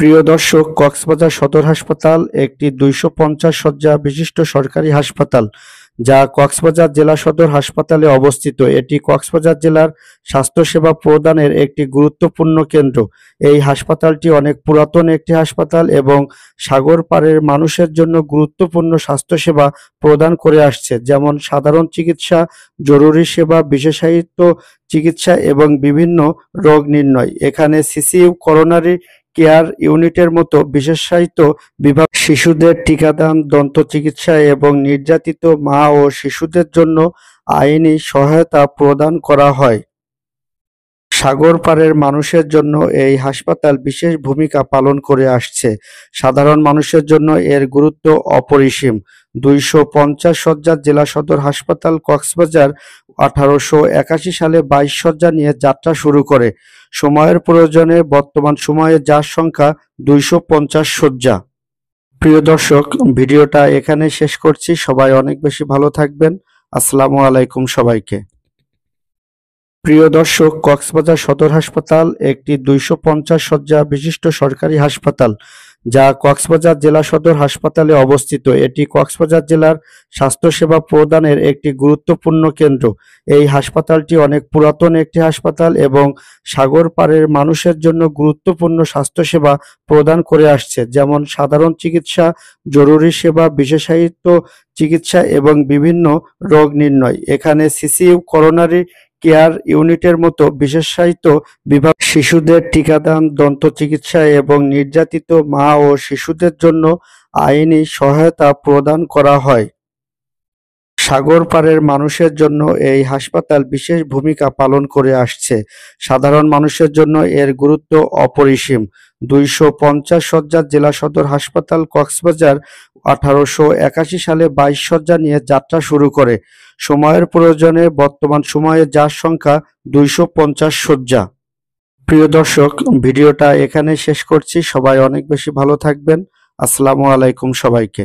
প্রিয় দর্শক, কক্সবাজার সদর হাসপাতাল একটি ২৫০ শয্যা বিশিষ্ট সরকারি হাসপাতাল, যা কক্সবাজার জেলা সদর হাসপাতালে অবস্থিত। এটি কক্সবাজার জেলার স্বাস্থ্যসেবা প্রদানের একটি গুরুত্বপূর্ণ কেন্দ্র। এই হাসপাতালটি অনেক পুরাতন একটি হাসপাতাল এবং সাগর পাড়ের মানুষের জন্য গুরুত্বপূর্ণ স্বাস্থ্যসেবা প্রদান করে আসছে, যেমন সাধারণ চিকিৎসা, জরুরি সেবা, বিশেষায়িত চিকিৎসা এবং বিভিন্ন রোগ নির্ণয়। এখানে সিসিইউ, করোনারি কেয়ার ইউনিটের মতো বিশেষায়িত বিভাগ, শিশুদের টিকাদান, দন্ত চিকিৎসা এবং নির্যাতিত মা ও শিশুদের জন্য আইনি সহায়তা প্রদান করা হয়। সাগর পাড়ের মানুষের জন্য এই হাসপাতাল বিশেষ ভূমিকা পালন করে আসছে। সাধারণ মানুষের জন্য এর গুরুত্ব অপরিসীম। ২৫০ শয্যার জেলা সদর হাসপাতাল কক্সবাজার ১৮৮১ সালে ২২ শয্যা নিয়ে যাত্রা শুরু করে। সময়ের প্রয়োজনে বর্তমান সময়ে যার সংখ্যা ২৫০ শয্যা। প্রিয় দর্শক, ভিডিওটা এখানে শেষ করছি। সবাই অনেক বেশি ভালো থাকবেন। আসসালামু আলাইকুম সবাইকে। প্রিয় দর্শক, কক্সবাজার সদর হাসপাতাল একটি ২৫০ শয্যা বিশিষ্ট সরকারি হাসপাতাল, যা কক্সবাজার জেলা সদর হাসপাতালে অবস্থিত। এটি কক্সবাজার জেলার স্বাস্থ্যসেবা প্রদানের একটি গুরুত্বপূর্ণ কেন্দ্র। এই হাসপাতালটি অনেক পুরাতন একটি হাসপাতাল এবং সাগর পাড়ের মানুষের জন্য গুরুত্বপূর্ণ স্বাস্থ্যসেবা প্রদান করে আসছে, যেমন সাধারণ চিকিৎসা, জরুরি সেবা, বিশেষায়িত চিকিৎসা এবং বিভিন্ন রোগ নির্ণয়। এখানে সিসিইউ, করোনারি কেয়ার ইউনিটের মতো বিশেষায়িত বিভাগ, শিশুদের টিকাদান, দন্ত চিকিৎসা এবং নির্যাতিত মা ও শিশুদের জন্য আইনি সহায়তা প্রদান করা হয়। সাগর পাড়ের মানুষের জন্য এই হাসপাতাল বিশেষ ভূমিকা পালন করে আসছে। সাধারণ মানুষের জন্য এর গুরুত্ব অপরিসীম। ২৫০ শয্যার জেলা সদর হাসপাতাল কক্সবাজার ১৮৮১ সালে ২২ শয্যা নিয়ে যাত্রা শুরু করে। সময়ের প্রয়োজনে বর্তমান সময়ে যার সংখ্যা ২৫০ শয্যা। প্রিয় দর্শক, ভিডিওটা এখানে শেষ করছি। সবাই অনেক বেশি ভালো থাকবেন। আসসালামু আলাইকুম সবাইকে।